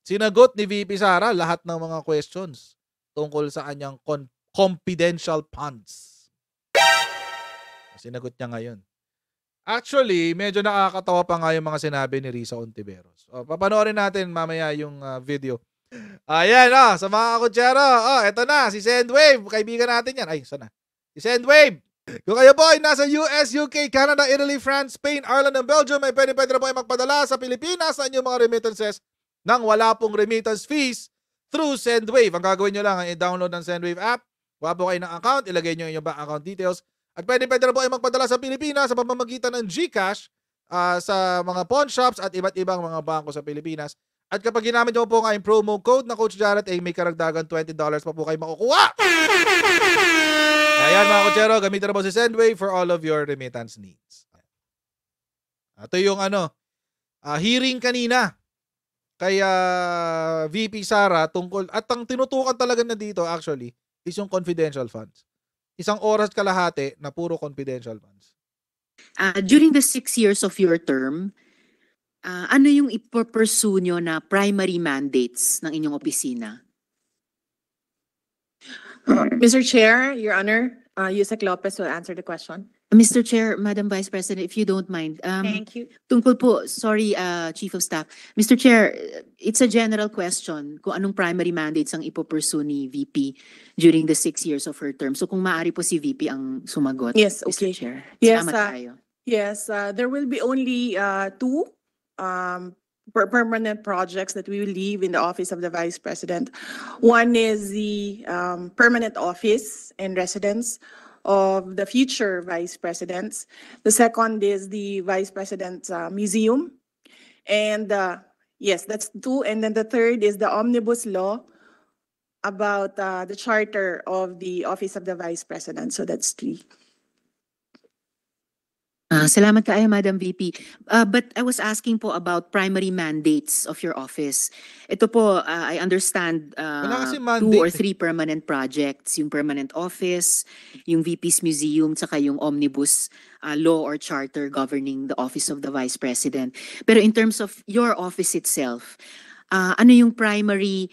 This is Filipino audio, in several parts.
Sinagot ni VP Sara lahat ng mga questions tungkol sa kanyang confidential funds. Sinagot niya ngayon. Actually, medyo nakakatawa pa nga yung mga sinabi ni Risa Ontiveros. Papanoorin natin mamaya yung video. Ayan, sa mga kakutsero. Eto na, si Sendwave. Kaibigan natin yan. Ay, sana. Si Sendwave. Kung kayo po ay nasa US, UK, Canada, Italy, France, Spain, Ireland, and Belgium, ay pwede na po ay magpadala sa Pilipinas sa inyong mga remittances nang wala pong remittance fees through Sendwave. Ang gagawin nyo lang ay i-download ng Sendwave app. Kuha po kayo ng account, ilagay nyo yung bank account details. At pwede na po ay magpadala sa Pilipinas sa pamamagitan ng GCash sa mga pawn shops at iba't ibang mga bangko sa Pilipinas. At kapag ginamit nyo po nga yung promo code na Coach Jared, ay may karagdagan $20 pa po kayo makukuha. Ayan mga kutsero, gamitin na po si Sendwave for all of your remittance needs. Ito yung hearing kanina kay VP Sara tungkol, at ang tinutukan talaga na dito actually is yung confidential funds. 1 oras kalahati na puro confidential funds. During the 6 years of your term, ano yung ipo-pursue nyo na primary mandates ng inyong opisina? Mr. Chair, Your Honor, Yusek Lopez will answer the question. Mr. Chair, Madam Vice President, if you don't mind. Thank you. Tungkol po, sorry, Chief of Staff. Mr. Chair, it's a general question kung anong primary mandates ang ipo-pursue ni VP during the 6 years of her term. So kung maaari po si VP ang sumagot. Yes, Mr. okay. Chair. Yes, Salamat tayo. Yes, there will be only 2 permanent projects that we will leave in the Office of the Vice President. One is the permanent office and residence of the future Vice Presidents. The second is the Vice President's Museum. And yes, that's 2. And then the third is the Omnibus Law about the charter of the Office of the Vice President. So that's 3. Salamat kayo, Madam VP. But I was asking po about primary mandates of your office. Ito po, I understand Wala kasi 2 mandate or 3 permanent projects, yung permanent office, yung VP's Museum, saka yung omnibus law or charter governing the Office of the Vice President. Pero in terms of your office itself, ano yung primary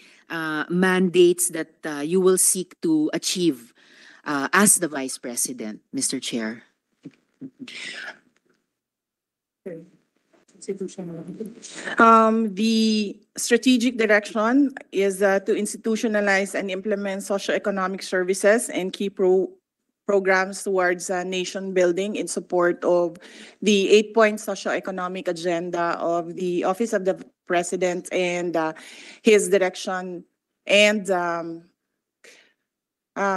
mandates that you will seek to achieve as the Vice President, Mr. Chair? The strategic direction is to institutionalize and implement socioeconomic services and key programs towards nation building in support of the 8-point socioeconomic agenda of the Office of the President and his direction and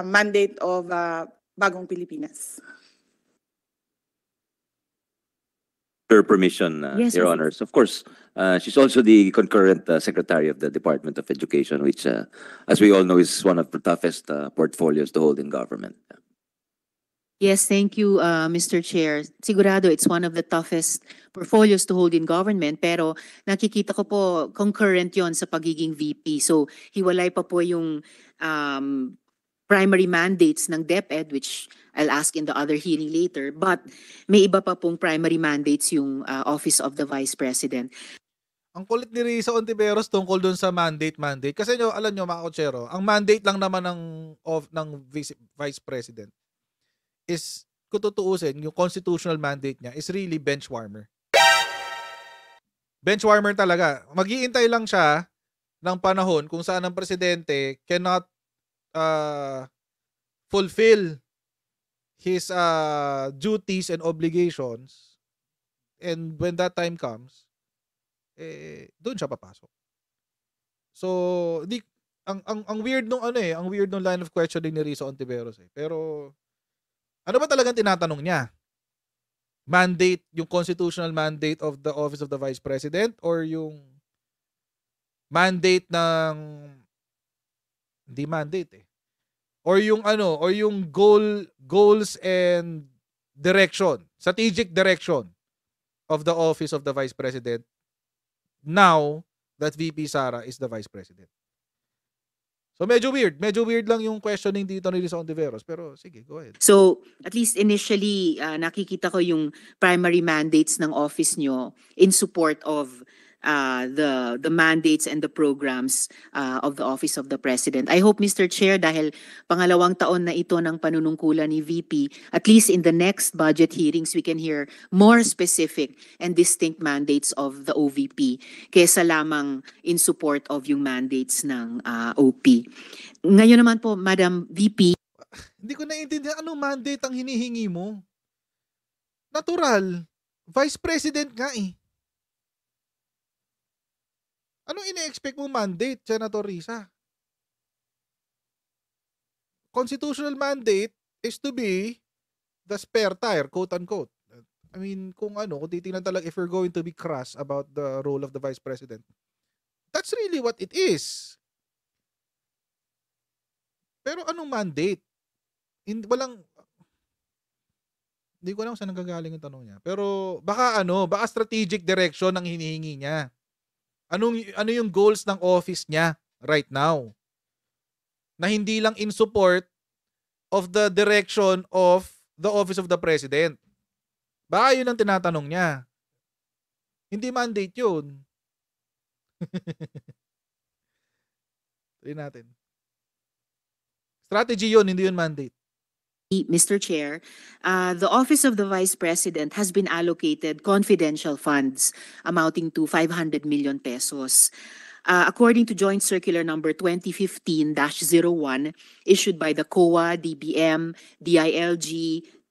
mandate of Bagong Pilipinas. Her permission, Yes, Your of Honors. Of course, she's also the concurrent Secretary of the Department of Education, which, as we all know, is one of the toughest portfolios to hold in government. Yes, thank you, Mr. Chair. Sigurado, it's one of the toughest portfolios to hold in government, pero nakikita ko po concurrent yon sa pagiging VP. So, hiwalay pa po yung primary mandates ng DepEd, which I'll ask in the other hearing later, but may iba pa pong primary mandates yung Office of the Vice President. Ang kulit ni Risa Ontiveros tungkol dun sa mandate. Kasi alam nyo mga kutsero, ang mandate lang naman ng Vice President is, kung tutuusin, yung constitutional mandate niya is really bench warmer. Bench warmer talaga. Mag-iintay lang siya ng panahon kung saan ang presidente cannot fulfill his duties and obligations, and when that time comes, doon siya papasok. So, ang weird nung ang weird nung line of questioning ni Risa Ontiveros Pero ano ba talagang tinatanong niya? Mandate, yung constitutional mandate of the Office of the Vice President, or yung mandate ng hindi mandate or yung or yung goals and direction, strategic direction of the Office of the Vice President now that VP Sara is the Vice President. So medyo weird lang yung questioning dito ni Risa Ontiveros, pero sige, go ahead. So, at least initially, nakikita ko yung primary mandates ng office nyo in support of the mandates and the programs of the Office of the President. I hope, Mr. Chair, dahil pangalawang taon na ito ng panunungkulan ni VP, at least in the next budget hearings, we can hear more specific and distinct mandates of the OVP kaysa lamang in support of yung mandates ng OP. Ngayon naman po, Madam VP. Hindi ko naiintindihan anong mandate ang hinihingi mo. Natural. Vice President nga eh. Anong ine-expect mo mandate, Senator Risa? Constitutional mandate is to be the spare tire, quote-unquote. I mean, kung titingnan talaga if we're going to be crass about the role of the Vice President, that's really what it is. Pero anong mandate? Hindi ko alam saan nanggagaling yung tanong niya. Pero baka strategic direction ang hinihingi niya. Ano yung goals ng office niya right now? Na hindi lang in support of the direction of the Office of the President. Baka yun ang tinatanong niya. Hindi mandate yun. Tuloy natin. Strategy yun, hindi yun mandate. Mr. Chair, the Office of the Vice President has been allocated confidential funds amounting to 500 million pesos. According to Joint Circular Number 2015-01 issued by the COA, DBM, DILG,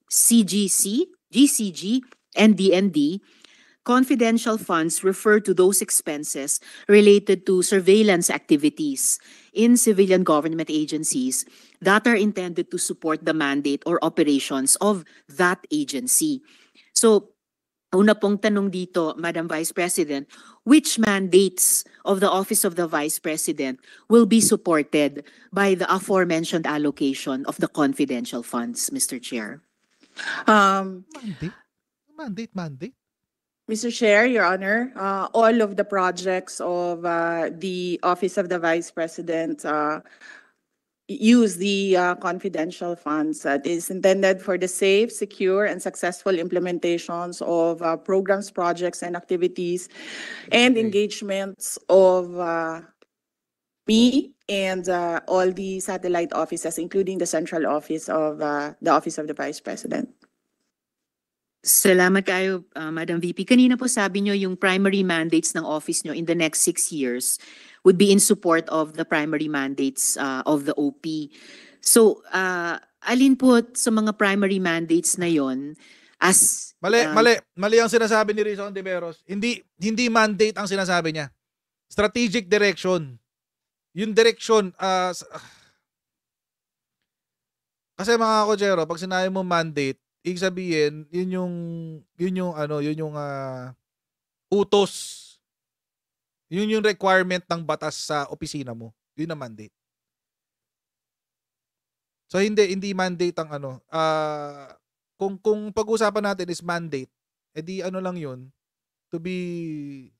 CGC, GCG, and DND, confidential funds refer to those expenses related to surveillance activities in civilian government agencies that are intended to support the mandate or operations of that agency. So, una pong tanong dito, Madam Vice President, which mandates of the Office of the Vice President will be supported by the aforementioned allocation of the confidential funds, Mr. Chair? Mandate? Mr. Chair, Your Honor, all of the projects of the Office of the Vice President use the confidential funds that is intended for the safe, secure, and successful implementations of programs, projects, and activities and engagements of me and all the satellite offices, including the central office of the Office of the Vice President. Salamat kayo, Madam VP. Kanina po sabi nyo yung primary mandates ng office nyo in the next 6 years would be in support of the primary mandates of the OP. So, alin po sa mga primary mandates na yon as... Mali ang sinasabi ni Rizon Ontiveros. Hindi mandate ang sinasabi niya. Strategic direction. Yung direction, kasi mga kochero, pag sinabi mo mandate, ibig sabihin, yun yung utos. Yun yung requirement ng batas sa opisina mo. Yun ang mandate. So hindi mandate ang kung pag-usapan natin is mandate, edi lang yun, to be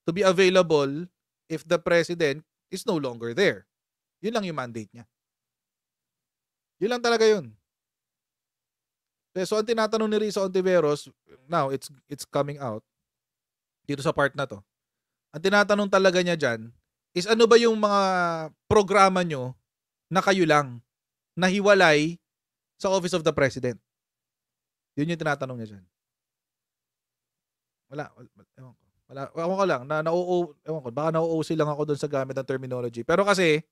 available if the president is no longer there. Yun lang yung mandate niya. Yun lang talaga yun. So, ang tinatanong ni Rizzo Ontiveros, now, it's coming out, dito sa part na to. Ang tinatanong talaga niya dyan, is ano ba yung mga programa nyo na kayo lang, na hiwalay sa Office of the President? Yun yung tinatanong niya dyan. Ewan ko lang, baka na-OOC lang ako dun sa gamit ng terminology. Pero kasi,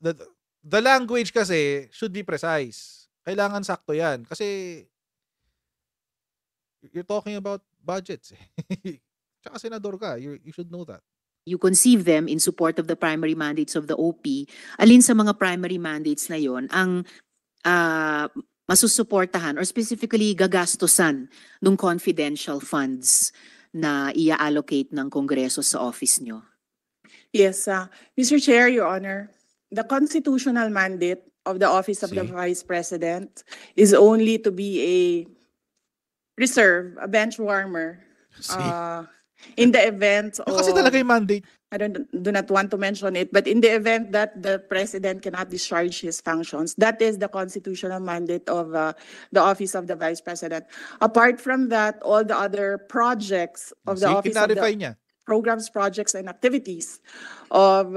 the language kasi should be precise. Kailangan sakto yan. Kasi you're talking about budgets. Tsaka senador ka. You should know that. You conceive them in support of the primary mandates of the OP. Alin sa mga primary mandates na yon ang masusuportahan or specifically gagastusan ng confidential funds na i-allocate ng Kongreso sa office nyo? Yes, Mr. Chair, Your Honor, the constitutional mandate of the Office of the Vice President is only to be a reserve, a bench warmer, in the event of... Kasi talaga yung mandate. I do not want to mention it, but in the event that the President cannot discharge his functions, that is the constitutional mandate of the Office of the Vice President. Apart from that, all the other projects of the Office of the... Kinarify niya. programs, projects, and activities of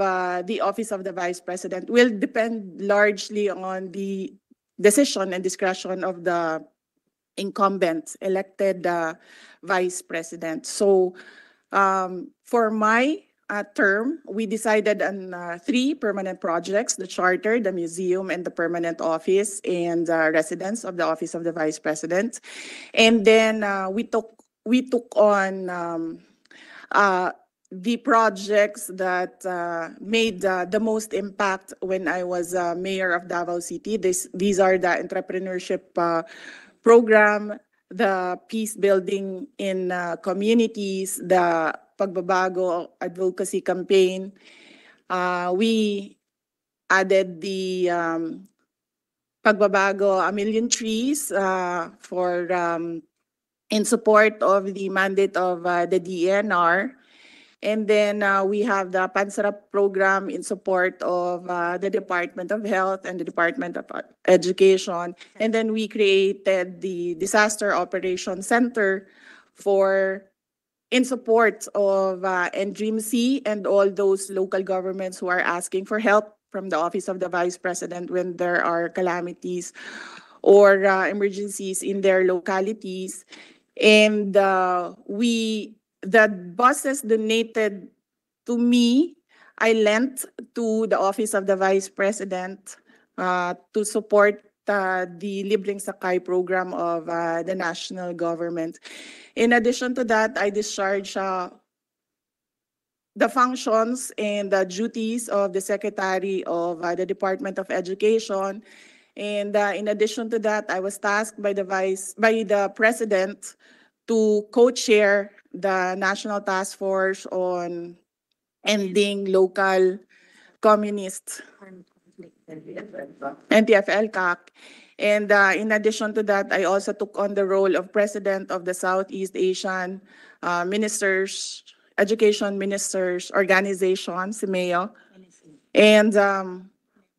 the Office of the Vice President will depend largely on the decision and discretion of the incumbent elected Vice President. So for my term, we decided on 3 permanent projects: the charter, the museum, and the permanent office and residence of the Office of the Vice President. And then we took on the projects that made the most impact when I was mayor of Davao City. These are the entrepreneurship program, the peace building in communities, the Pagbabago advocacy campaign. We added the Pagbabago A Million Trees for in support of the mandate of the DNR. And then we have the Pansarap program in support of the Department of Health and the Department of Education. And then we created the Disaster Operations Center in support of NDRIMC and all those local governments who are asking for help from the Office of the Vice President when there are calamities or emergencies in their localities. And the buses donated to me, I lent to the Office of the Vice President to support the Libreng Sakay program of the national government. In addition to that, I discharge the functions and the duties of the Secretary of the Department of Education. And in addition to that, I was tasked by the President to co-chair the National Task Force on Ending Local Communist NTF-ELCAC. And in addition to that, I also took on the role of President of the Southeast Asian Education Ministers Organization, SIMEO. And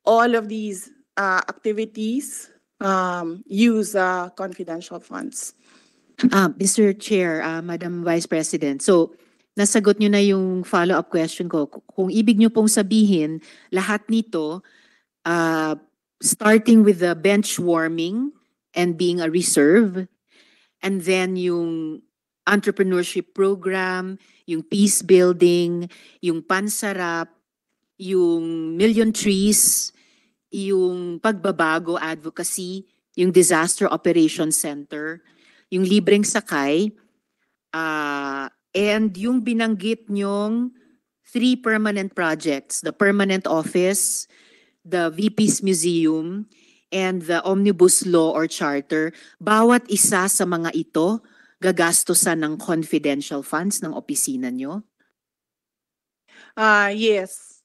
all of these activities use confidential funds. Mr. Chair, Madam Vice President, so nasagot nyo na yung follow-up question ko. Kung ibig nyo pong sabihin, lahat nito, starting with the bench warming and being a reserve, and then yung entrepreneurship program, yung peace building, yung Pansarap, yung Million Trees, yung Pagbabago advocacy, yung Disaster Operations Center, yung Libreng Sakay, and yung binanggit nyong 3 permanent projects, the permanent office, the VP's Museum, and the Omnibus Law or Charter. Bawat isa sa mga ito, gagastusan ng confidential funds ng opisina nyo? Yes.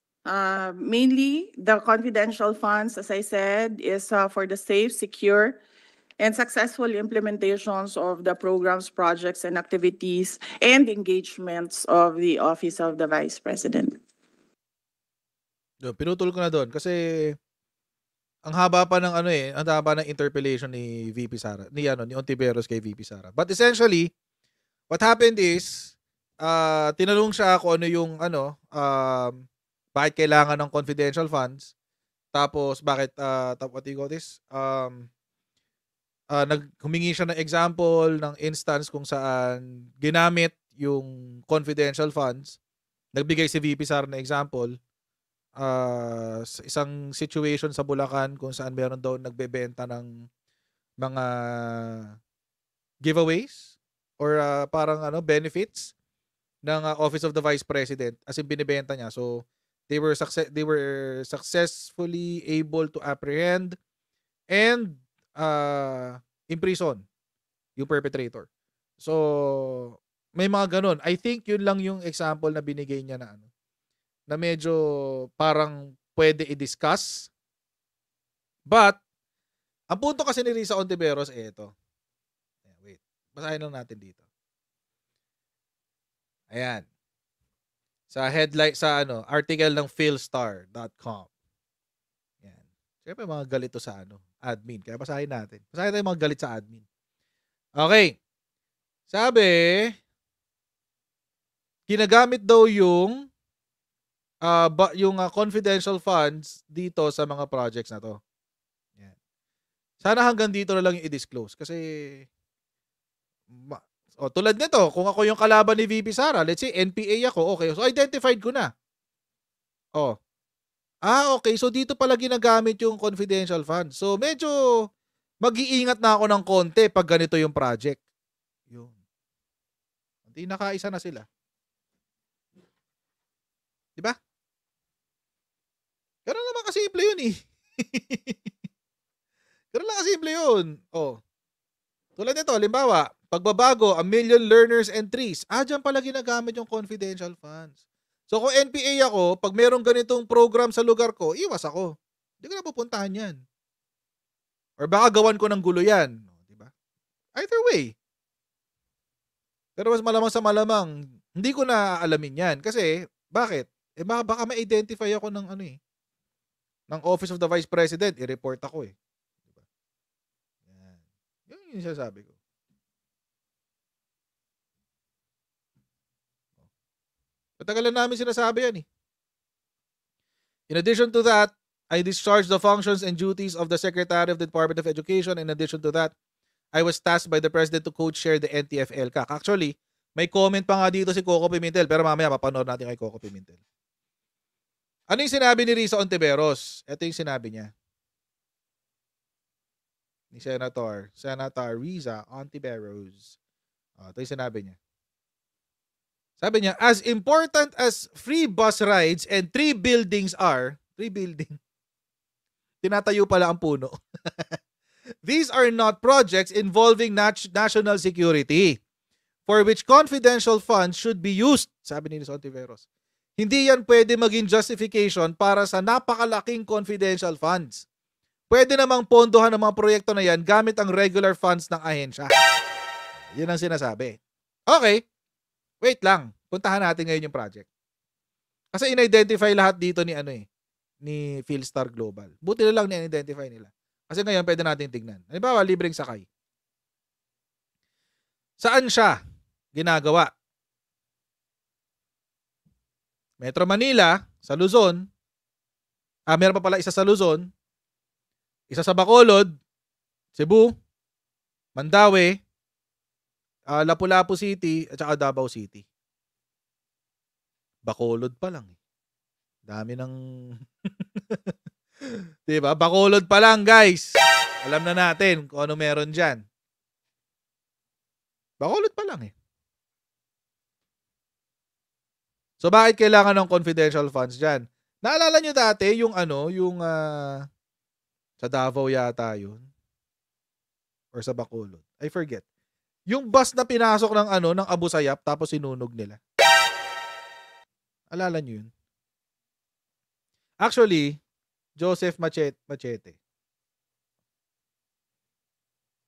Mainly, the confidential funds, as I said, is for the safe, secure, and successful implementations of the programs, projects, and activities and engagements of the Office of the Vice President. Pinutol ko na doon kasi ang haba pa ng ang haba ng interpellation ni VP Sara, ni Ontiveros kay VP Sara. But essentially, what happened is tinanong siya kung ano yung bakit kailangan ng confidential funds, tapos bakit what do you call this? Humingi siya ng example ng instance kung saan ginamit yung confidential funds. Nagbigay si VP Sara ng example sa isang situation sa Bulacan kung saan meron daw nagbebenta ng mga giveaways or parang benefits ng Office of the Vice President, as in binibenta niya. So they were successfully able to apprehend and imprison yung perpetrator. So may mga ganun. I think yun lang yung example na binigay niya na na medyo parang pwede i-discuss. But ang punto kasi ni Risa Ontiveros ito. Wait. Basahin lang natin dito. Ayan. Sa headline, sa article ng philstar.com. Ayan. Siyempre mga galito sa admin. Kaya basahin natin. Basahin tayo mga galit sa admin. Okay. Sabi, ginagamit daw yung confidential funds dito sa mga projects na to. Yan. Sana hanggang dito na lang yung i-disclose kasi tulad nito, kung ako yung kalaban ni VP Sara, let's say NPA ako, okay. So identified ko na. Oh. Okay. So dito pala ginagamit yung confidential funds. So medyo mag-iingat na ako ng konti pag ganito yung project. Yun. Hindi nakaisa na sila. Di ba? Ganun naman kasimple yun eh. Ganun lang kasimple yun. Oh. Tulad nito, halimbawa, pagbabago, 1 million learners and trees. Diyan pala ginagamit yung confidential funds. So kung NPA ako, pag merong ganitong program sa lugar ko, iwas ako. Hindi ko na pupuntahan yan. Or baka gawan ko ng gulo yan. Diba? Either way. Pero mas malamang sa malamang, hindi ko na aalamin yan. Kasi, bakit? Baka ma-identify ako ng ng Office of the Vice President, i-report ako eh. Diba? Yan. Yun yung sinasabi ko. Matagal na namin sinasabi yan eh. In addition to that, I discharged the functions and duties of the Secretary of the Department of Education. In addition to that, I was tasked by the President to co-chair the NTF-LCAC. Actually, may comment pa nga dito si Coco Pimentel, pero mamaya papanood natin kay Coco Pimentel. Ano yung sinabi ni Risa Ontiveros? Ito yung sinabi niya. Ni Senator Risa Ontiveros. Ito yung sinabi niya. Sabi niya, as important as free bus rides and 3 buildings are, 3 building, tinatayo pala ang puno. These are not projects involving national security for which confidential funds should be used, sabi ni Risa Ontiveros. Hindi yan pwede maging justification para sa napakalaking confidential funds. Pwede namang pondohan ng mga proyekto na yan gamit ang regular funds ng ahensya. Yun ang sinasabi. Okay. Wait lang. Puntahan natin ngayon yung project. Kasi in-identify lahat dito ni ni Philstar Global. Buti na lang ni-identify nila. Kasi ngayon pwede natin tignan. Halimbawa, libreng sakay. Saan siya ginagawa? Metro Manila, sa Luzon. Meron pa pala isa sa Luzon. Isa sa Bacolod, Cebu, Mandaue, Lapu-Lapu City, at saka Davao City. Bacolod pa lang. Dami ng... diba? Bacolod pa lang, guys. Alam na natin kung ano meron dyan. Bacolod pa lang eh. So bakit kailangan ng confidential funds dyan? Naalala nyo dati yung sa Davao yata yun? Or sa Bacolod? I forget. Yung bus na pinasok ng Abu Sayyaf tapos sinunog nila. Alala nyo yun? Actually, Joseph Machete.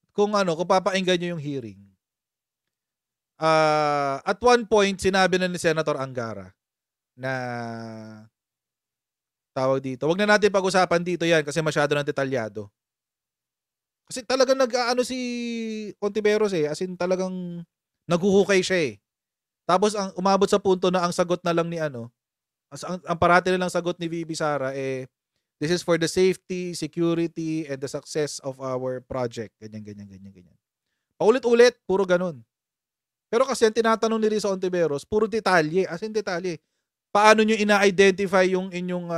Kung papakinggan nyo yung hearing, at one point, sinabi na ni Senator Angara na tawag dito. Wag na natin pag-usapan dito yan kasi masyado ng detalyado. Kasi talagang si Ontiveros as in talagang naghuhukay siya eh. Tapos ang umabot sa punto na ang sagot na lang ni ang parati nilang sagot ni VP Sara this is for the safety, security, and the success of our project. Ganyan. Paulit-ulit, puro ganun. Pero kasi ang tinatanong ni Risa Ontiveros, puro detalye, as in detalye. Paano nyo ina-identify yung inyong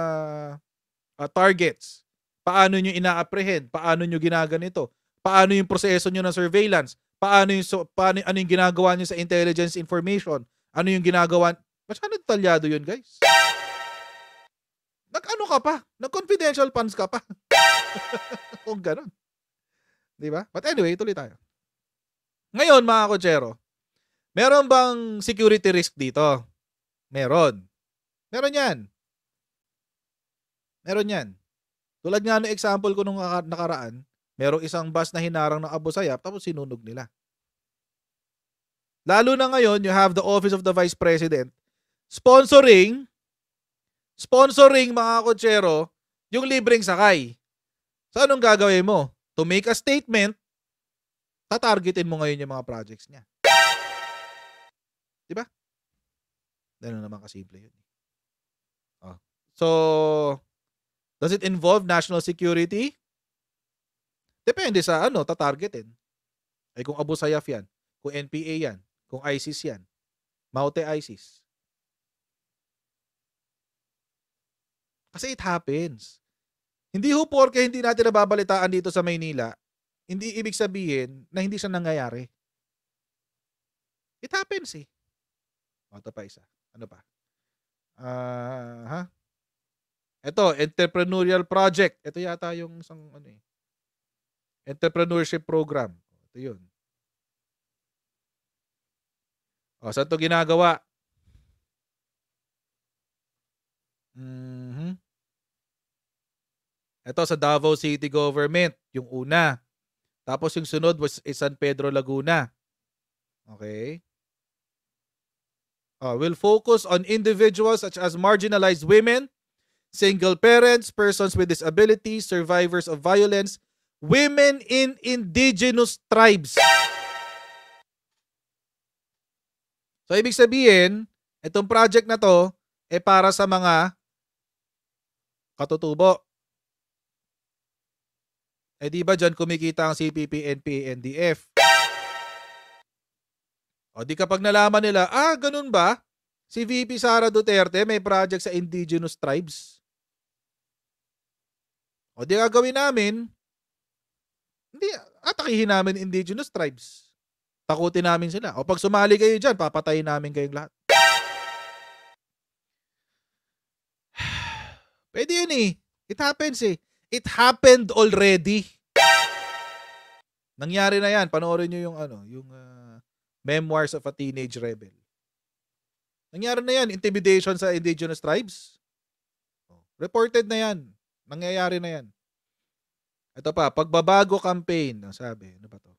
targets? Paano nyo ina-apprehend? Paano nyo ginaganito? Paano yung proseso nyo ng surveillance? Ano yung ginagawa nyo sa intelligence information? Ano yung ginagawa? Masyado detalyado yun, guys. Ka pa? Nag-confidential funds ka pa? Kung ganun. Diba? But anyway, tuloy tayo. Ngayon, mga kotsero, meron bang security risk dito? Meron. Meron yan. Tulad nga ng example ko nung nakaraan, merong isang bus na hinarang ng Abu Sayyaf tapos sinunog nila. Lalo na ngayon, you have the Office of the Vice President sponsoring mga kotsero yung libreng sakay. So anong gagawin mo? To make a statement, tatargetin mo ngayon yung mga projects niya. Diba? Ganun naman kasimple yun. Oh. So, does it involve national security? Depende sa tatargetin. Ay kung Abu Sayyaf yan, kung NPA yan, kung ISIS yan, Maute ISIS. Kasi it happens. Hindi ho porke hindi natin nababalitaan dito sa Maynila, hindi ibig sabihin na hindi siya nangyayari. It happens eh. Ito pa isa. Ano pa? Ito, entrepreneurial project. Ito yata yung isang entrepreneurship program. Ito yun. Saan ito ginagawa? Ito sa Davao City Government, yung una. Tapos yung sunod was San Pedro, Laguna. Okay? Will focus on individuals such as marginalized women, single parents, persons with disabilities, survivors of violence, women in indigenous tribes. So, ibig sabihin, itong project na to, para sa mga katutubo. Di ba dyan kumikita ang CPP, NPA, NDF? Di kapag nalaman nila, ganun ba? Si VP Sara Duterte may project sa indigenous tribes. Di gagawin namin, hindi, atakihin namin indigenous tribes. Takutin namin sila. Pag sumali kayo dyan, papatayin namin kayong lahat. Pwede yun eh. It happens eh. It happened already. Nangyari na yan. Panoorin nyo yung Memoirs of a Teenage Rebel. Nangyari na yan. Intimidation sa indigenous tribes. Reported na yan. Nangyayari na yan. Ito pa, pagbabago campaign. Sabi, ano ba to?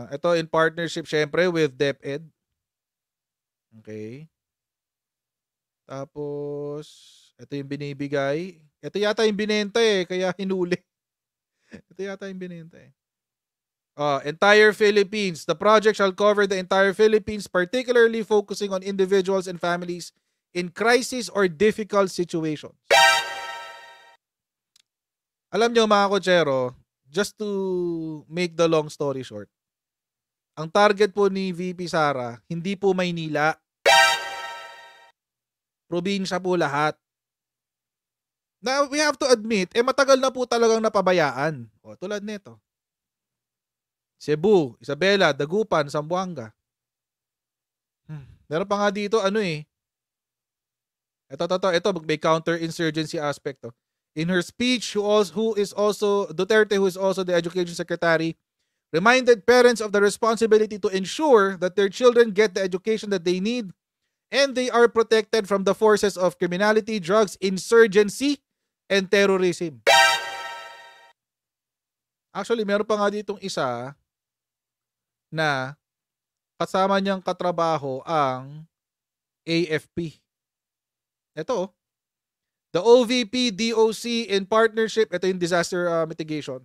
Ito in partnership syempre with DepEd. Okay. Tapos, ito yung binibigay. Ito yata yung binenta kaya hinuli. Ito yata yung binenta entire Philippines. The project shall cover the entire Philippines, particularly focusing on individuals and families in crisis or difficult situations. Alam nyo mga kotsero, just to make the long story short, ang target po ni VP Sara, hindi po Maynila. Probinsya po lahat. Now, we have to admit, matagal na po talagang napabayaan. Tulad nito. Cebu, Isabela, Dagupan, Zamboanga. Meron pa nga dito, Ito, may counter-insurgency aspect to. In her speech, Duterte, who is also the Education Secretary, reminded parents of the responsibility to ensure that their children get the education that they need and they are protected from the forces of criminality, drugs, insurgency, and terrorism. Actually, meron pa nga ditong isa na kasama niyang katrabaho ang AFP. Ito, the OVP DOC in partnership, ito yung disaster mitigation,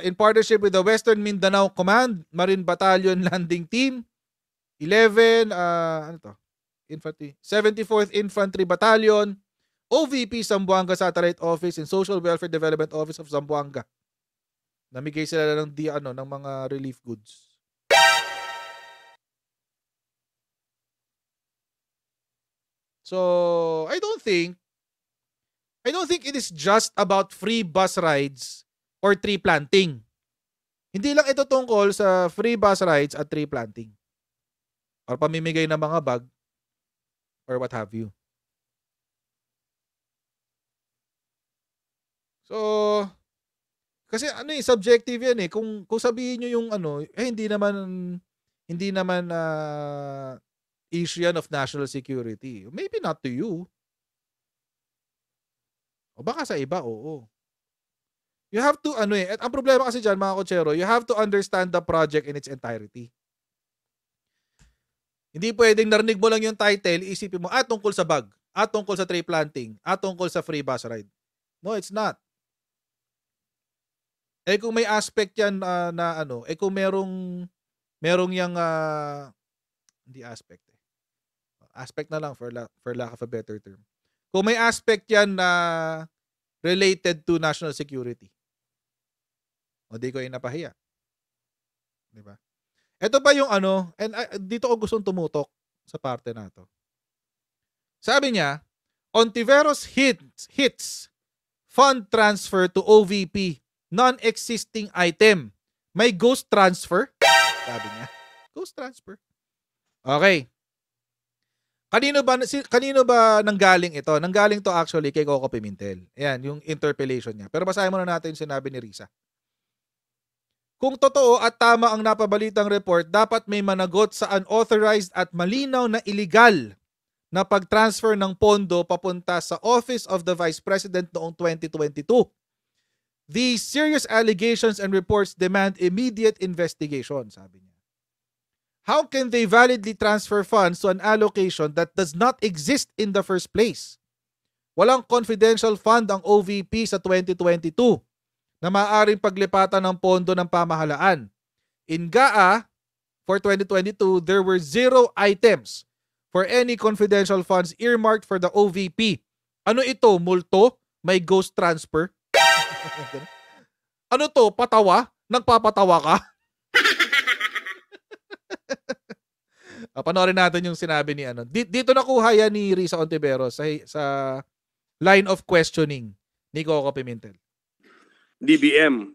in partnership with the Western Mindanao Command, Marine Battalion Landing Team, 74th Infantry Battalion, OVP Zamboanga Satellite Office and Social Welfare Development Office of Zamboanga. Namigay sila ng ng mga relief goods. So, I don't think it is just about free bus rides or tree planting. Hindi lang ito tungkol sa free bus rides at tree planting. Or pamimigay ng mga bag or what have you. So, kasi subjective yan eh. Kung sabihin nyo yung hindi naman issue yan of national security. Maybe not to you. O baka sa iba, oo. You have to, at ang problema kasi dyan, mga kotsero, you have to understand the project in its entirety. Hindi pwedeng narinig mo lang yung title, isipin mo, tungkol sa bag, tungkol sa tree planting, tungkol sa free bus ride. No, it's not. Kung may aspect yan kung merong yung, hindi aspect aspect na lang for lack of a better term. Kung may aspect yan na related to national security, o di ko inapahiya. Di ba? Ito pa yung ano, and dito ko gustong tumutok sa parte na to. Sabi niya, Ontiveros hits fund transfer to OVP, non-existing item. May ghost transfer? Sabi niya. Ghost transfer. Okay. Kanino ba nanggaling ito? Nanggaling to actually kay Coco Pimentel. Ayan, yung interpellation niya. Pero basahin muna natin yung sinabi ni Risa. Kung totoo at tama ang napabalitang report, dapat may managot sa unauthorized at malinaw na illegal na pag-transfer ng pondo papunta sa Office of the Vice President noong 2022. These serious allegations and reports demand immediate investigation, sabi niya. How can they validly transfer funds to an allocation that does not exist in the first place? Walang confidential fund ang OVP sa 2022 na maaaring paglipatan ng pondo ng pamahalaan. In GAA, for 2022, there were 0 items for any confidential funds earmarked for the OVP. Ano ito? Multo? May ghost transfer? Ano to? Patawa? Nagpapatawa ka? Panoorin natin yung sinabi ni ano. Dito nakuha yan ni Risa Ontiveros sa line of questioning ni Coco Pimentel. DBM.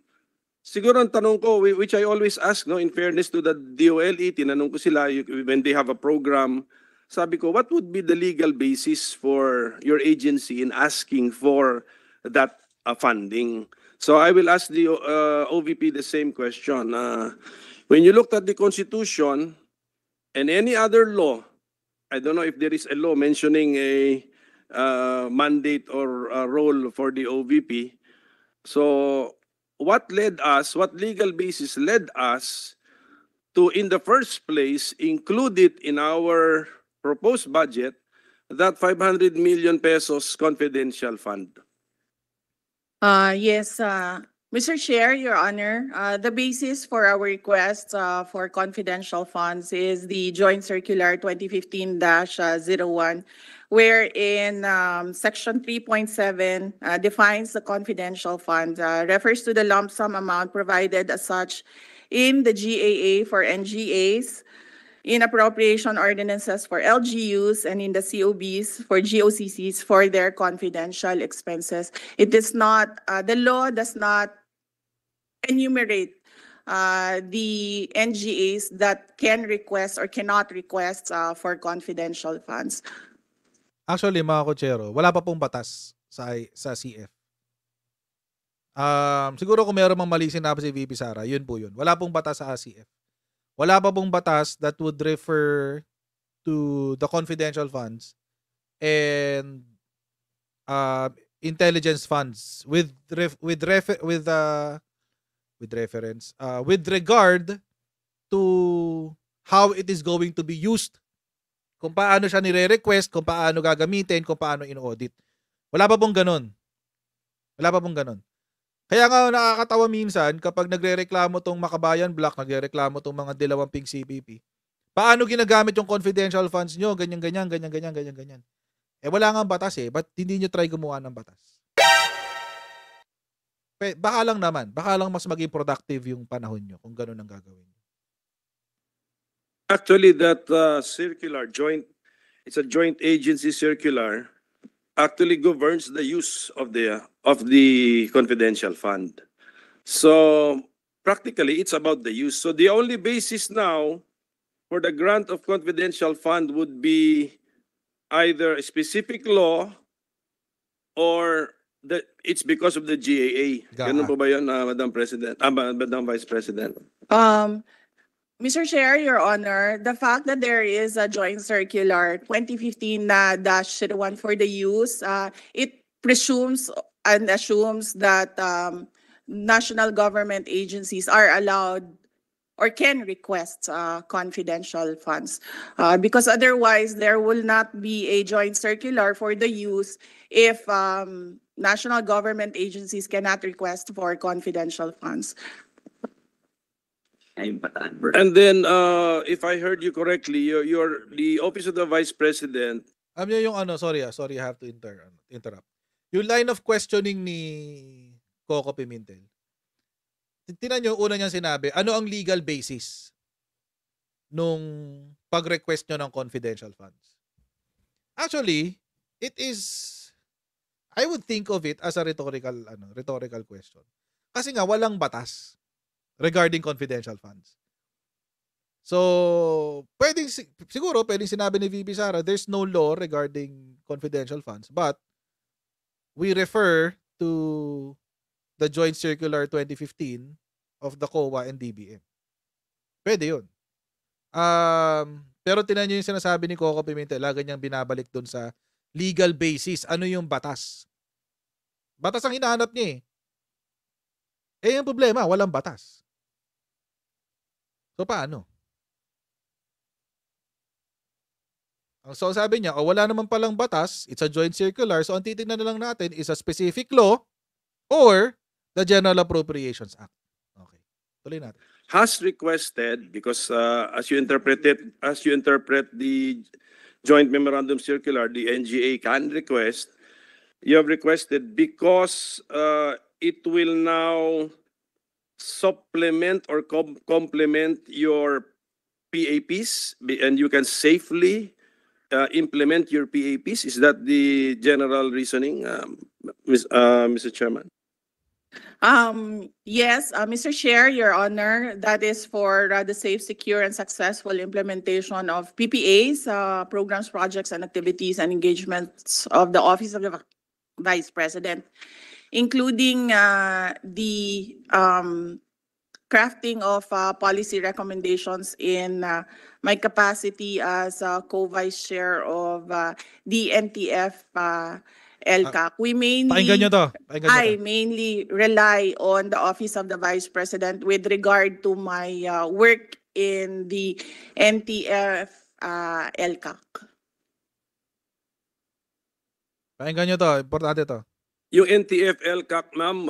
Siguro ang tanong ko, which I always ask, no, in fairness to the DOLE, tinanong ko sila when they have a program, sabi ko, what would be the legal basis for your agency in asking for that funding? So I will ask the OVP the same question. When you looked at the Constitution and any other law, I don't know if there is a law mentioning a mandate or a role for the OVP. So what legal basis led us to, in the first place, include it in our proposed budget, that 500 million pesos confidential fund? Yes, Mr. Chair, Your Honor, the basis for our request for confidential funds is the Joint Circular 2015-01, wherein Section 3.7 defines the confidential fund, refers to the lump sum amount provided as such in the GAA for NGAs, in appropriation ordinances for LGUs, and in the COBs for GOCCs for their confidential expenses. It is not, the law does not enumerate the NGAs that can request or cannot request for confidential funds. Actually, mga kotsero, wala pa pong batas sa CF. Siguro kung meron mang mali sinabi si VP Sara, yun po yun. Wala pong batas sa CF. Wala pa pong batas that would refer to the confidential funds and intelligence funds with regard to how it is going to be used. Kung paano siya nire-request, kung paano gagamitin, kung paano in-audit. Wala pa pong ganun. Wala pa pong ganun. Kaya nga nakakatawa minsan kapag nagrereklamo tong Makabayan Black, nagrereklamo tong mga Dilawamping CPP. Paano ginagamit yung confidential funds nyo? Ganyan. Eh wala nga batas eh. Ba't hindi nyo try gumawa ng batas? Baka lang mas maging productive yung panahon nyo kung ganun ang gagawin. Actually, that circular it's a joint agency circular, actually governs the use of the confidential fund. So practically, it's about the use. So the only basis now for the grant of confidential fund would be either a specific law or it's because of the GAA. Ganun po ba yun, Madam President? Madam Vice President? Mr. Chair, Your Honor, the fact that there is a joint circular 2015-01 for the use, it presumes and assumes that national government agencies are allowed or can request confidential funds. Because otherwise, there will not be a joint circular for the use if national government agencies cannot request for confidential funds. And then, if I heard you correctly, the Office of the Vice President. Alam niyo yung ano, sorry, I have to interrupt. Yung line of questioning ni Coco Pimentel. Tingnan niyo, una niyang sinabi, ano ang legal basis nung pag-request niyo ng confidential funds? Actually, it is, I would think of it as a rhetorical question. Kasi nga walang batas regarding confidential funds. So, siguro pwedeng sinabi ni VP Sara, there's no law regarding confidential funds, but we refer to the Joint Circular 2015 of the COA and DBM. Pwede yun. Pero tinan nyo yung sinasabi ni Coco Pimentel, lagi niyang binabalik dun sa legal basis. Ano yung batas? Batas ang hinahanap niya eh. Yung problema, walang batas. So, paano? So, sabi niya, wala naman palang batas, it's a joint circular, so ang titignan na lang natin is a specific law or the General Appropriations Act. Okay. Tuloy natin. Has requested, because as you interpret the joint memorandum circular, the NGA can request, you have requested because it will now supplement or complement your PAPs, and you can safely implement your PAPs. Is that the general reasoning, Mr. Chairman? Yes, Mr. Chair, Your Honor, that is for the safe, secure, and successful implementation of PPAs, programs, projects, and activities and engagements of the Office of the Vice President, including the crafting of policy recommendations in my capacity as co-vice chair of the NTF LCAC. We Pakinggan nyo to. mainly rely on the Office of the Vice President with regard to my work in the NTF LCAC. Pakinggan nyo to. Importante to. Yung NTF LCAC, ma'am,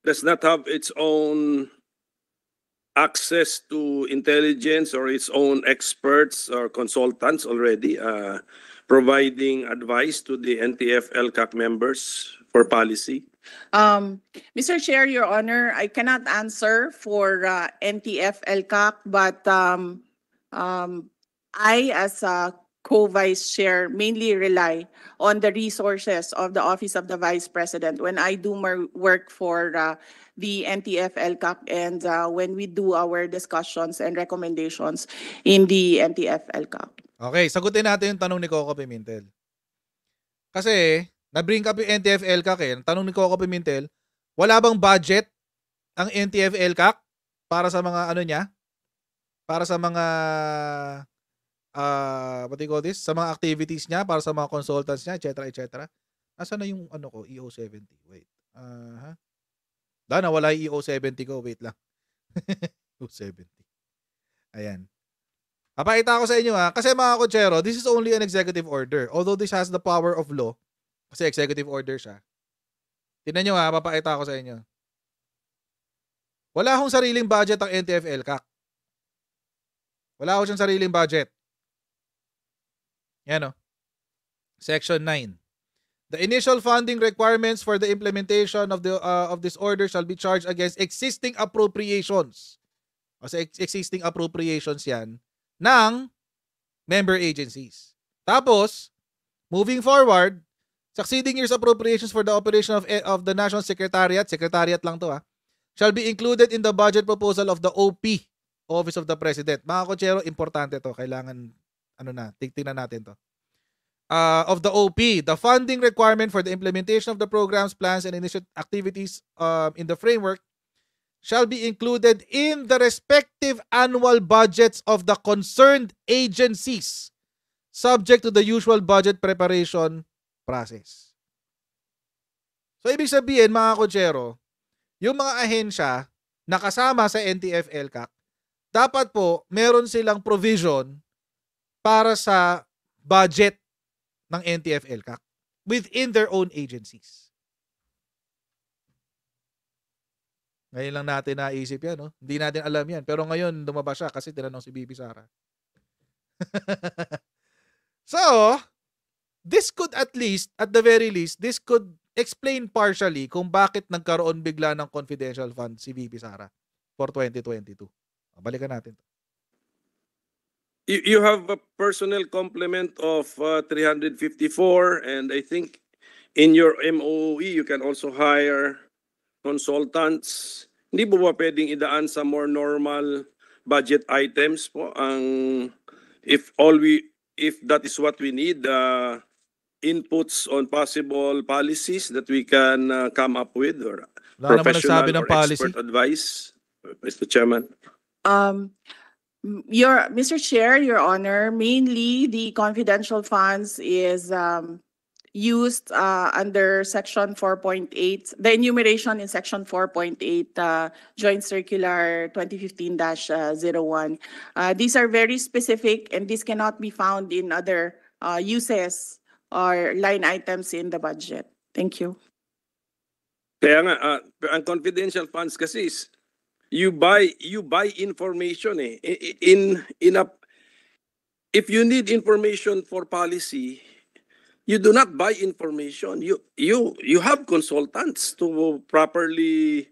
does not have its own access to intelligence or its own experts or consultants already providing advice to the NTF LCAC members for policy? Mr. Chair, Your Honor, I cannot answer for NTF LCAC, but I, as a co-vice chair, mainly rely on the resources of the Office of the Vice President when I do my work for the NTF LCAC and when we do our discussions and recommendations in the NTF LCAC. Okay, sagutin natin yung tanong ni Coco Pimentel. Kasi, na-bring up yung NTF LCAC eh. Tanong ni Coco Pimentel, wala bang budget ang NTF LCAC para sa mga ano niya? Para sa mga what do you call this? Sa mga activities niya, para sa mga consultants niya, etc. Nasaan na yung ano ko, EO70? Wait. Nawala yung EO70 ko. Wait lang. EO70. Ayan. Papakita ko sa inyo kasi mga kotsero, this is only an executive order. Although this has the power of law, kasi executive order siya. Tingnan nyo papakita ko sa inyo. Wala akong sariling budget ang NTF LCAC. Wala akong siyang sariling budget. Yan Section 9. The initial funding requirements for the implementation of this order shall be charged against existing appropriations. Kasi existing appropriations yan ng member agencies. Tapos, moving forward, succeeding years appropriations for the operation of the National Secretariat lang to shall be included in the budget proposal of the OP, Office of the President. Mga kotsero, importante to. Kailangan, tingnan natin to. Of the OP, the funding requirement for the implementation of the programs, plans, and initial activities in the framework shall be included in the respective annual budgets of the concerned agencies, subject to the usual budget preparation process. So, ibig sabihin, mga kotsero, yung mga ahensya na kasama sa NTF LCAC, dapat po meron silang provision para sa budget ng NTF LCAC within their own agencies. Ngayon lang natin naisip yan, no? Hindi natin alam yan. Pero ngayon, lumabas siya kasi tinanong si Bibi Sara. So, this could at least, at the very least, this could explain partially kung bakit nagkaroon bigla ng confidential fund si Bibi Sara for 2022. Balikan natin. You have a personnel complement of 354, and I think in your MOE you can also hire consultants. Hindi po ba pwedeng idaan sa more normal budget items po ang if that is what we need, inputs on possible policies that we can come up with, or Wala naman professional nagsabi ng or policy. expert advice, Mr. Chairman? Mr. Chair, Your Honor, mainly the confidential funds is used under Section 4.8, the enumeration in Section 4.8, Joint Circular 2015-01. These are very specific, and this cannot be found in other uses or line items in the budget. Thank you. Kaya nga, ang confidential funds kasi is you buy information eh. If you need information for policy, you do not buy information. You have consultants to properly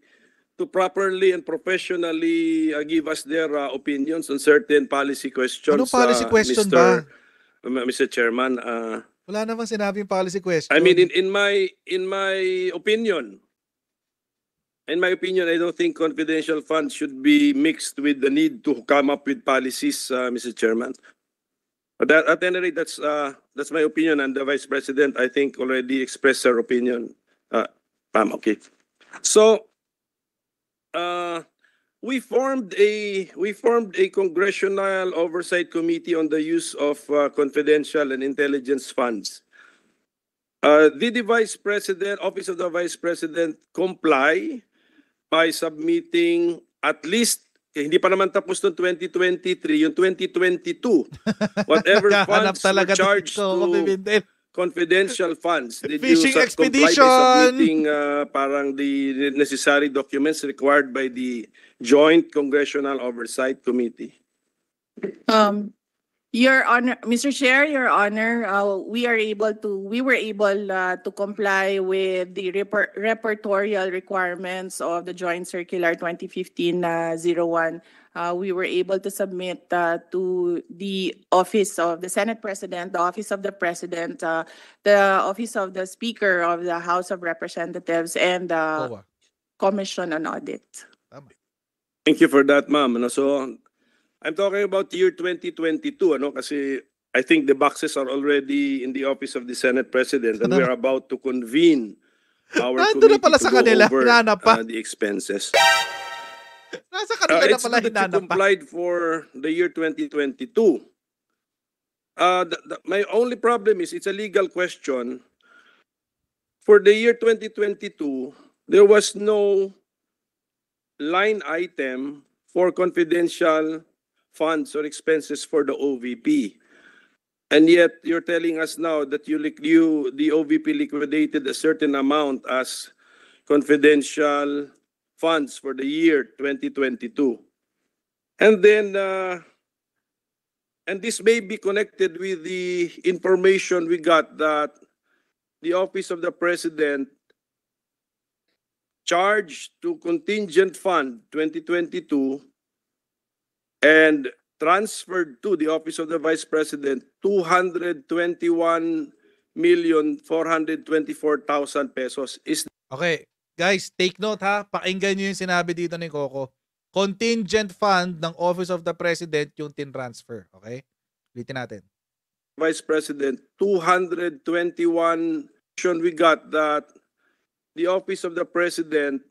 and professionally give us their opinions on certain policy questions. Anong policy question ba? Mr. Chairman, Wala namang sinabing policy question. I mean, in my opinion, I don't think confidential funds should be mixed with the need to come up with policies, Mr. Chairman. But at any rate, that's my opinion, and the Vice President, I think, already expressed her opinion. Ma'am, okay. So, we formed a congressional oversight committee on the use of confidential and intelligence funds. Did the Vice President, Office of the Vice President, comply by submitting at least, hindi pa naman tapos ng 2023, yung 2022, whatever Hanap funds talaga were charged dito, to Bibindel. confidential funds? Did Fishing you comply by expedition! submitting parang the necessary documents required by the Joint Congressional Oversight Committee? Your Honor, Mr. Chair, Your Honor, we were able to comply with the repertorial requirements of the Joint Circular 2015-01. We were able to submit to the Office of the Senate President, the Office of the President, the Office of the Speaker of the House of Representatives, and the COA. Commission on Audit. Tama. Thank you for that, ma'am. So, I'm talking about year 2022, kasi I think the boxes are already in the Office of the Senate President, and we're about to convene our Nandun na committee pala to sa go kanila, over hinanap pa. the expenses. Nasa kanila na It's pala good that you hinanap pa. complied for the year 2022. My only problem is it's a legal question. For the year 2022, there was no line item for confidential funds or expenses for the OVP. And yet you're telling us now that the OVP liquidated a certain amount as confidential funds for the year 2022. And then, and this may be connected with the information we got that the Office of the President charged to contingent fund 2022 and transferred to the Office of the Vice President 221,424,000 pesos. Okay, guys, take note ha. Pakinggan nyo yung sinabi dito ni Coco. Contingent fund ng Office of the President yung tin-transfer. Okay? Ulitin natin. Vice President, 221, we got that the Office of the President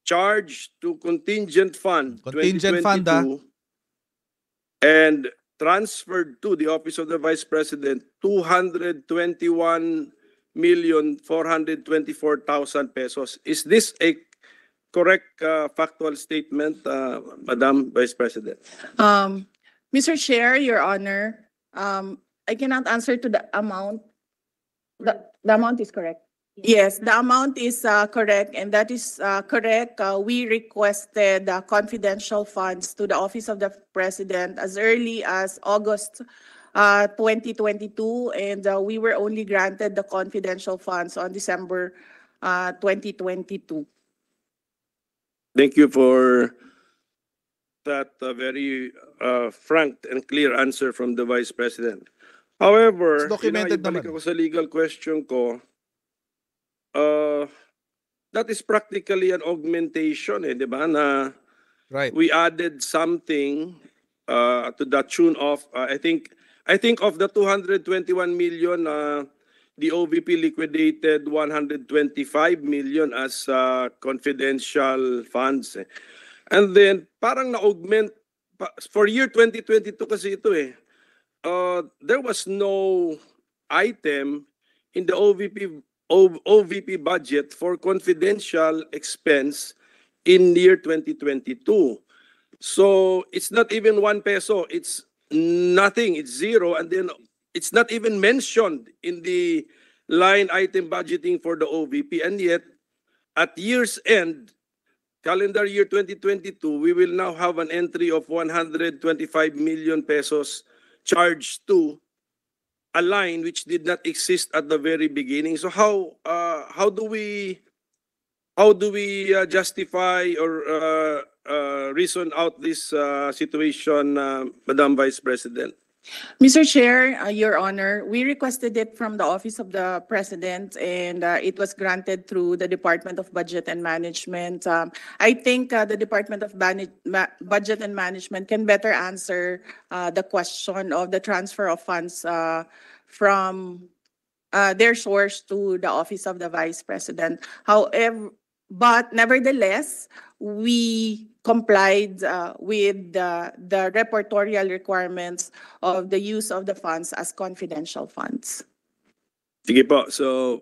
charged to contingent fund 2022 and transferred to the Office of the Vice President 221,424,000 pesos. Is this a correct factual statement, Madam Vice President? Mr. Chair, Your Honor, I cannot answer to the amount. The amount is correct. Yes, the amount is correct, and that is correct. We requested confidential funds to the Office of the President as early as August 2022, and we were only granted the confidential funds on December 2022. Thank you for that very frank and clear answer from the Vice President. However, It's documented ibalik naman. ako sa legal question ko. That is practically an augmentation, di ba? Na Right. we added something to the tune of I think of the 221 million, the OVP liquidated 125 million as confidential funds. And then parang na-augment for year 2022 kasi ito eh. There was no item in the OVP budget for confidential expense in year 2022. So it's not even 1 peso. It's nothing. It's zero. And then it's not even mentioned in the line item budgeting for the OVP. And yet, at year's end, calendar year 2022, we will now have an entry of 125 million pesos charged to a line which did not exist at the very beginning. So how do we justify or reason out this situation, Madam Vice President? Mr. Chair, Your Honor, we requested it from the Office of the President, and it was granted through the Department of Budget and Management. I think the Department of Budget and Management can better answer the question of the transfer of funds from their source to the Office of the Vice President. However, but nevertheless, we complied with the reportorial requirements of the use of the funds as confidential funds. Sige po. So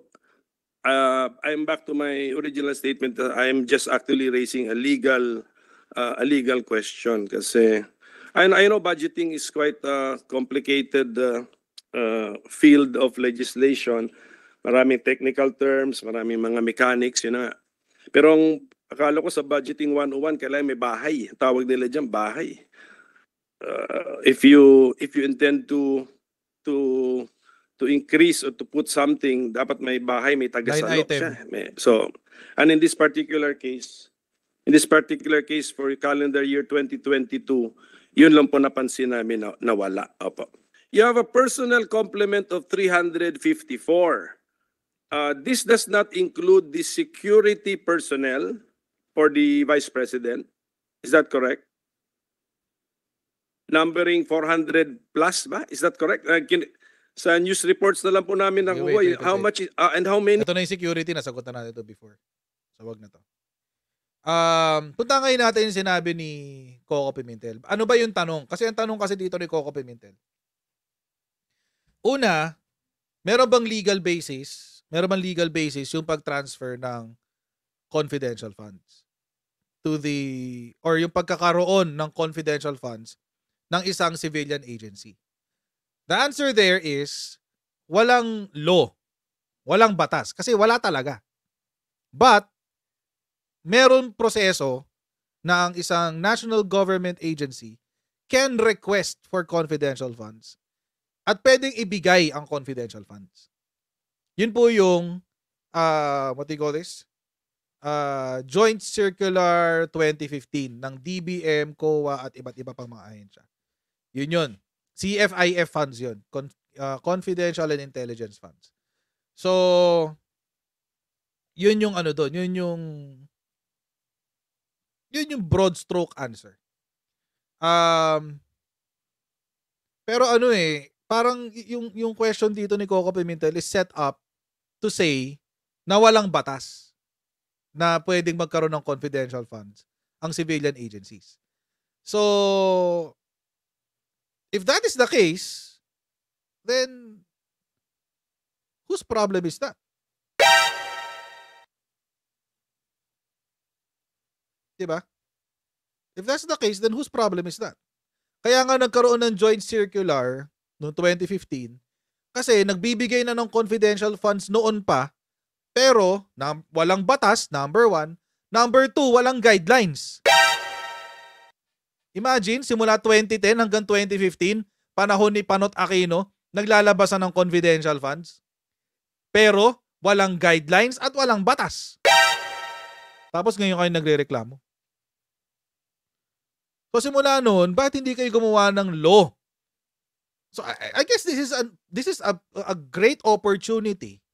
I'm back to my original statement. I'm just actually raising a legal question kasi I know budgeting is quite a complicated field of legislation. Maraming technical terms, maraming mga mechanics, yun na. Pero ang akala ko sa budgeting 101, kailangan may bahay. Tawag nila dyan, bahay. If you intend to increase or to put something, dapat may bahay, may tagasalo Line item. siya. So, and in this particular case for calendar year 2022, yun lang po napansin namin na nawala. Opo. You have a personal complement of 354. This does not include the security personnel for the Vice President. Is that correct? Numbering 400 plus ba? Is that correct? Sa news reports na lang po namin nakuha. Wait. How much and how many? Ito na yung security, nasagot na natin ito before. So, wag na to. Punta ngayon natin yung sinabi ni Coco Pimentel. Ano ba yung tanong? Kasi ang tanong kasi dito ni Coco Pimentel. Una, meron bang legal basis yung pag-transfer ng confidential funds to or yung pagkakaroon ng confidential funds ng isang civilian agency? The answer there is walang law, walang batas kasi wala talaga. But meron proseso na ang isang national government agency can request for confidential funds at pwedeng ibigay ang confidential funds. Yun po yung what do you call this? Joint Circular 2015 ng DBM, COA at iba't iba pang mga ahensya. Yun. CFIF funds yun. Confidential and Intelligence Funds. So, yun yung ano doon. Yun yung broad stroke answer. Pero ano parang yung question dito ni Coco Pimentel is set up to say na walang batas na pwedeng magkaroon ng confidential funds ang civilian agencies. So, if that is the case, then whose problem is that? Diba? If that's the case, then whose problem is that? Kaya nga nagkaroon ng joint circular noong 2015 kasi nagbibigay na ng confidential funds noon pa Pero, walang batas, number 1. Number 2, walang guidelines. Imagine, simula 2010 hanggang 2015, panahon ni Panot Aquino, naglalabasan ng confidential funds. Pero, walang guidelines at walang batas. Tapos ngayon kayo nagrereklamo. So simula noon, bakit hindi kayo gumawa ng law? So I guess this is a great opportunity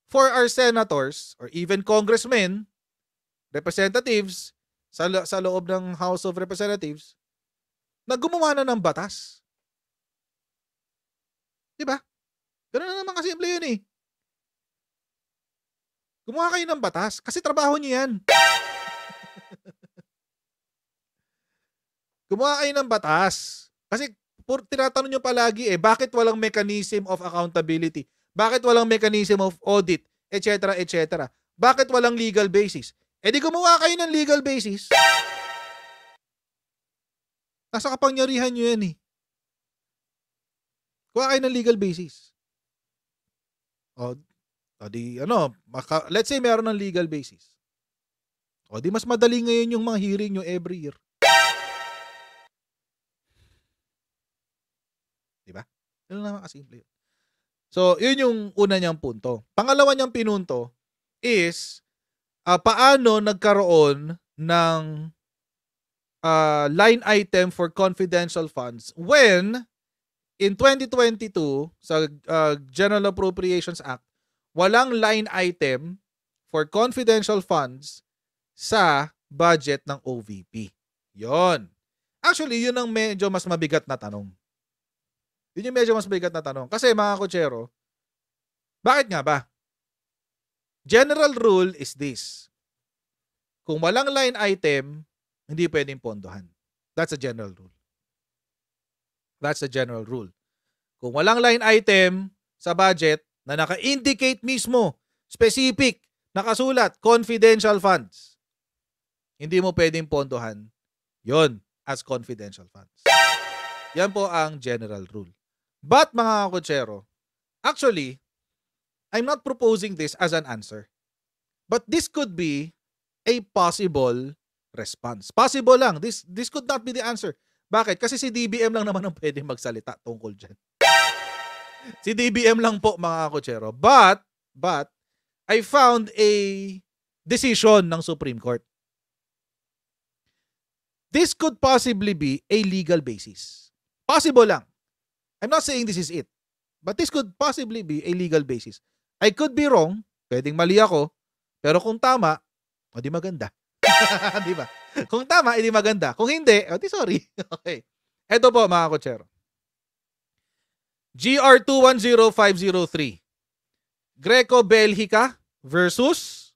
for our senators or even congressmen, representatives sa loob ng House of Representatives na gumawa na ng batas. 'Di ba? Ganun na naman kasimple yun eh. Gumawa kayo ng batas kasi trabaho niyo yan. Gumawa kayo ng batas. Kasi tinatanong nyo palagi bakit walang mechanism of accountability? Bakit walang mechanism of audit? Etc. etc. Bakit walang legal basis? Di gumawa kayo ng legal basis. Nasa kapangyarihan nyo yan eh. Kuha kayo ng legal basis. Let's say meron ng legal basis. Di mas madali ngayon yung mga hearing nyo every year. Diba? Yun naman kasimple yun. So, yun yung una niyang punto. Pangalawa niyang pinunto is paano nagkaroon ng line item for confidential funds when in 2022 sa General Appropriations Act, walang line item for confidential funds sa budget ng OVP. Yon. Actually, yun ang medyo mas mabigat na tanong. Yun yung medyo mas mabigat na tanong. Kasi mga kutsero, bakit nga ba? General rule is this. Kung walang line item, hindi pwedeng pondohan. That's a general rule. That's a general rule. Kung walang line item sa budget na naka-indicate mismo, specific, nakasulat, confidential funds, hindi mo pwedeng pondohan yon as confidential funds. Yan po ang general rule. But mga kutsero, actually, I'm not proposing this as an answer. But this could be a possible response. Possible lang. This could not be the answer. Bakit? Kasi si DBM lang naman ang pwede magsalita tungkol dyan. Si DBM lang po mga kutsero. But, I found a decision ng Supreme Court. This could possibly be a legal basis. Possible lang. I'm not saying this is it. But this could possibly be a legal basis. I could be wrong. Pwedeng mali ako. Pero kung tama, di maganda. Di ba? Kung tama, hindi maganda. Kung hindi, di sorry. Okay. Ito po mga kutsero. GR 210503. Greco Belgica versus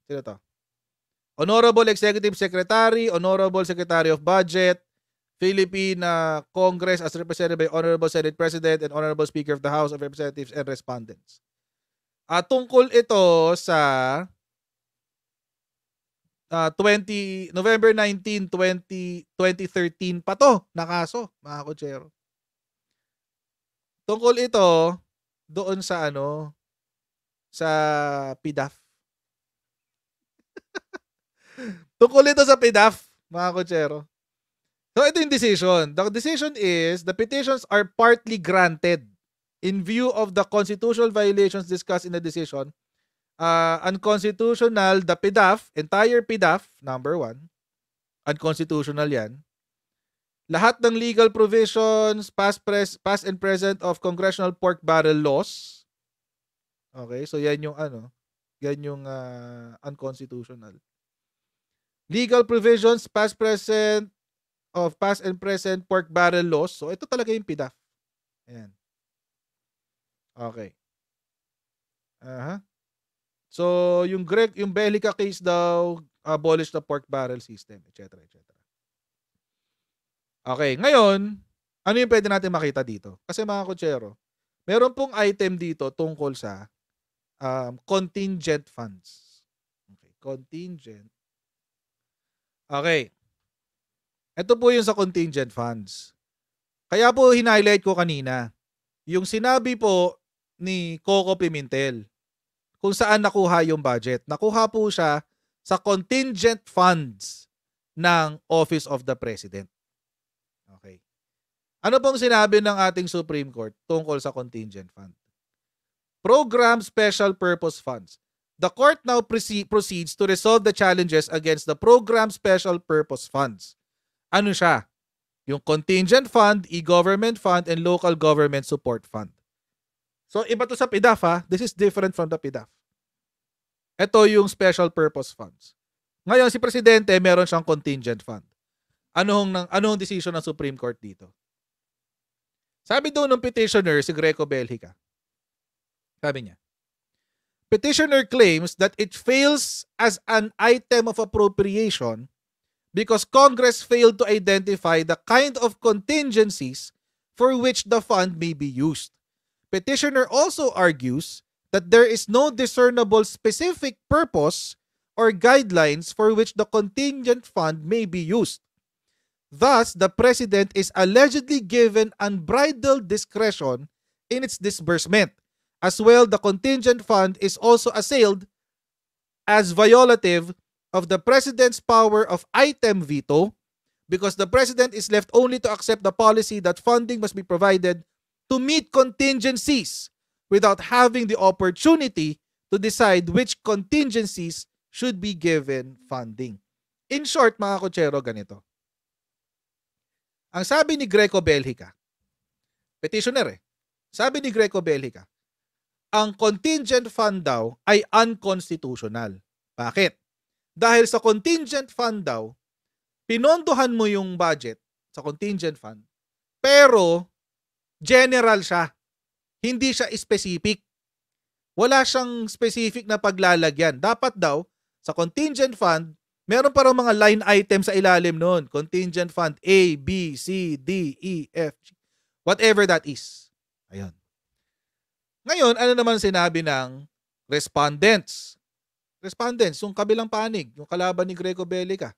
sino to? Honorable Executive Secretary, Honorable Secretary of Budget, Philippine Congress as represented by Honorable Senate President and Honorable Speaker of the House of Representatives and Respondents. Tungkol ito sa November 19, 2013 pa to na kaso, mga kutsero. Tungkol ito doon sa sa PDAF. Tungkol ito sa PDAF, mga kutsero. So ito yung decision. The decision is the petitions are partly granted in view of the constitutional violations discussed in the decision. Unconstitutional, the PDAF, entire PDAF, number 1, unconstitutional yan. Lahat ng legal provisions, past and present of congressional pork barrel laws. Okay, so yan yung yan yung unconstitutional. Legal provisions, past and present pork barrel laws. So ito talaga yung PDAF. Ayan. Okay. So yung Belgica case daw abolish the pork barrel system, etc. etc. Okay, ngayon, ano yung pwede natin makita dito? Kasi mga kutsero, meron pong item dito tungkol sa contingent funds. Okay, contingent. Okay. Ito po yung sa contingent funds. Kaya po hinighlight ko kanina. Yung sinabi po ni Coco Pimentel kung saan nakuha yung budget. Nakuha po siya sa contingent funds ng Office of the President. Okay. Ano pong sinabi ng ating Supreme Court tungkol sa contingent fund? Program Special Purpose Funds. The court now proceeds to resolve the challenges against the Program Special Purpose Funds. Ano siya? Yung Contingent Fund, E-Government Fund, and Local Government Support Fund. So, iba to sa PDAF ha. This is different from the PDAF. Ito yung Special Purpose Funds. Ngayon, si Presidente, meron siyang Contingent Fund. Anong decision ng Supreme Court dito? Sabi doon ng petitioner, si Greco Belhica. Sabi niya, petitioner claims that it fails as an item of appropriation because Congress failed to identify the kind of contingencies for which the fund may be used. Petitioner also argues that there is no discernible specific purpose or guidelines for which the contingent fund may be used. Thus, the President is allegedly given unbridled discretion in its disbursement. As well, the contingent fund is also assailed as violative of the President's power of item veto because the President is left only to accept the policy that funding must be provided to meet contingencies without having the opportunity to decide which contingencies should be given funding. In short, mga kutsero, ganito. Ang sabi ni Greco Belhica, petitioner sabi ni Greco Belhica, ang contingent fund daw ay unconstitutional. Bakit? Dahil sa contingent fund daw, pinondohan mo yung budget sa contingent fund, pero general siya. Hindi siya specific. Wala siyang specific na paglalagyan. Dapat daw, sa contingent fund, meron pa raw mga line items sa ilalim noon. Contingent fund A, B, C, D, E, F, G. Whatever that is. Ayun. Ngayon, ano naman sinabi ng respondents? Respondents, yung kabilang panig, yung kalaban ni Greco Bellica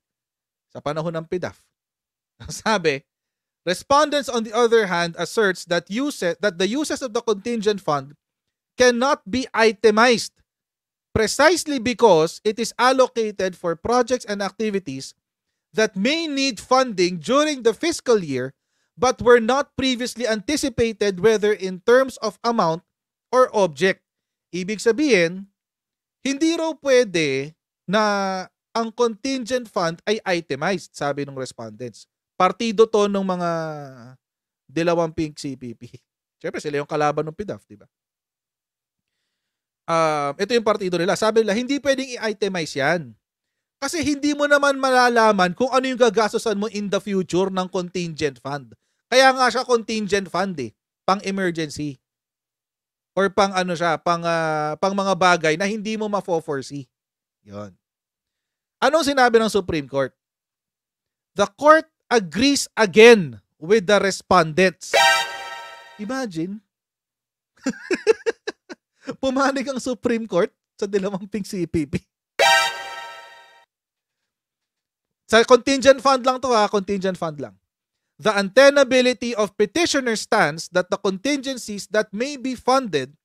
sa panahon ng PDAF. Sabi, respondents on the other hand asserts that the uses of the contingent fund cannot be itemized precisely because it is allocated for projects and activities that may need funding during the fiscal year but were not previously anticipated whether in terms of amount or object. Ibig sabihin, hindi raw pwede na ang contingent fund ay itemized, sabi ng respondents. Partido to ng mga dilawang pink CPP. Siyempre, sila yung kalaban ng PDAF, di ba? Ito yung partido nila. Sabi nila, hindi pwedeng i-itemize yan. Kasi hindi mo naman malalaman kung ano yung gagastosan mo in the future ng contingent fund. Kaya nga siya contingent fund pang-emergency. Or pang ano siya, pang mga bagay na hindi mo ma-foresee. Yun. Anong sinabi ng Supreme Court? The court agrees again with the respondents. Imagine. Pumanig ang Supreme Court sa dalawang pink CPP. Sa contingent fund lang to contingent fund lang. The untenability of petitioner stands that the contingencies that may be funded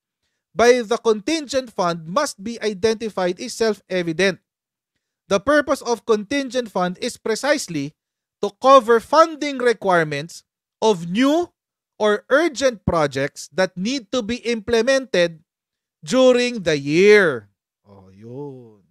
by the contingent fund must be identified is self-evident. The purpose of contingent fund is precisely to cover funding requirements of new or urgent projects that need to be implemented during the year. Oh, yun.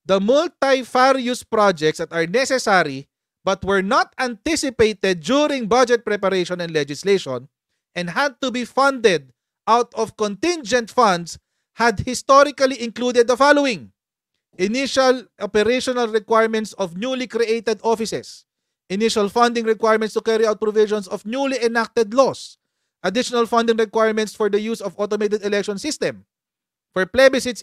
The multifarious projects that are necessary but were not anticipated during budget preparation and legislation and had to be funded out of contingent funds had historically included the following: initial operational requirements of newly created offices, initial funding requirements to carry out provisions of newly enacted laws, additional funding requirements for the use of automated election system, for plebiscites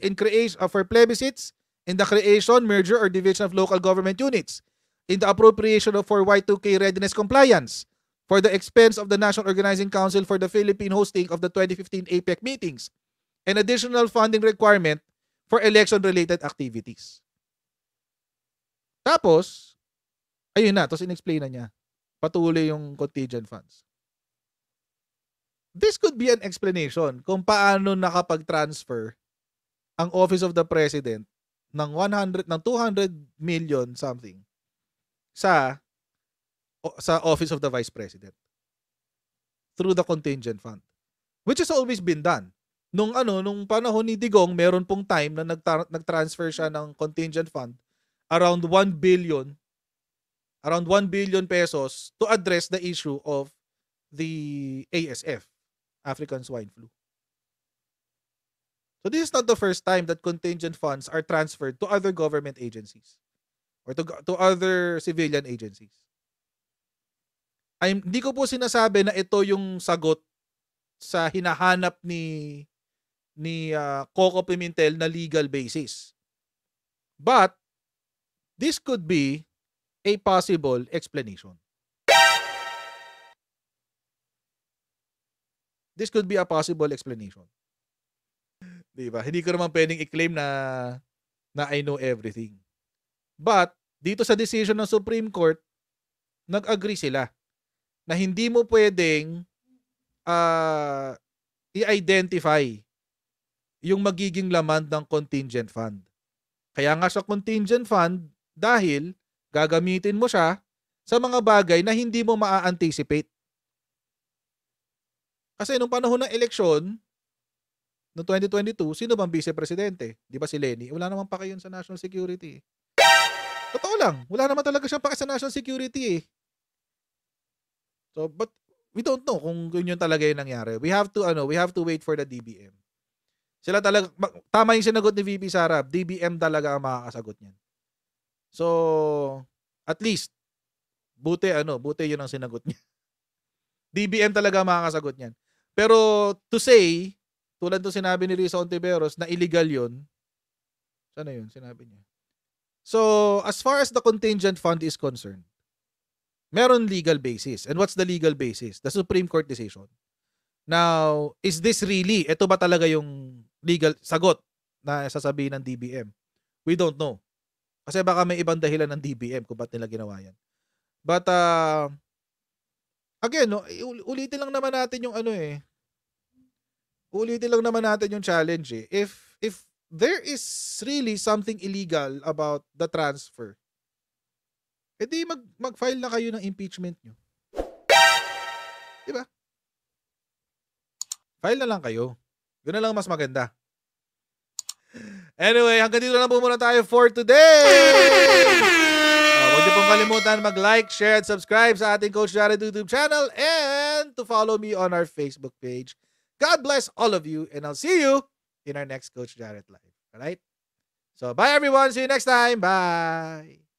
in the creation, merger, or division of local government units, in the appropriation of for Y2K readiness compliance, for the expense of the National Organizing Council for the Philippine hosting of the 2015 APEC meetings, and additional funding requirement for election-related activities. Tapos, ayun na, tapos in-explain na niya. Patuloy yung contingent funds. this could be an explanation kung paano nakapag-transfer ang Office of the President ng 200 million something sa Office of the Vice President through the contingent fund, which has always been done. Nung panahon ni Digong, meron pong time na nag-transfer siya ng contingent fund around 1 billion pesos to address the issue of the ASF, African swine flu. So this is not the first time that contingent funds are transferred to other government agencies or to other civilian agencies. Hindi ko po sinasabi na ito yung sagot sa hinahanap ni Coco Pimentel na legal basis. But this could be a possible explanation. This could be a possible explanation. Diba? Hindi ko naman pwedeng i-claim na I know everything. But dito sa decision ng Supreme Court, nag-agree sila na hindi mo pwedeng i-identify yung magiging laman ng contingent fund. Kaya nga sa contingent fund, dahil gagamitin mo siya sa mga bagay na hindi mo maa-anticipate. Kasi nung panahon ng eleksyon, noong 2022, sino bang vice-presidente? Di ba si Lenny? Wala naman pa kayo sa national security. Totoo lang, wala naman talaga siya pa sa national security eh. So, but we don't know kung yun talaga yung nangyari. We have to wait for the DBM. Sila talaga, tama yung sinagot ni VP Sara, DBM talaga ang makakasagot niyan. So, at least, buti yun ang sinagot niya. DBM talaga ang makakasagot niyan. Pero, to say, tulad nung sinabi ni Risa Ontiveros na illegal yun, sana yun, sinabi niya. So, as far as the contingent fund is concerned, meron legal basis. And what's the legal basis? The Supreme Court decision. Now, is this really, ito ba talaga yung legal sagot na sasabihin ng DBM? We don't know. Kasi baka may ibang dahilan ng DBM kung ba't nila ginawa yan. But, again, ulitin lang naman natin yung ulitin lang naman natin yung challenge eh. If there is really something illegal about the transfer, edi mag-file na kayo ng impeachment nyo. Diba? File na lang kayo. Yun na lang mas maganda. Anyway, hanggang dito na po muna tayo for today. Huwag niyo pong kalimutan mag-like, share, and subscribe sa ating Coach Jared YouTube channel and to follow me on our Facebook page. God bless all of you and I'll see you in our next Coach Jared Live. Alright? So, bye everyone. See you next time. Bye.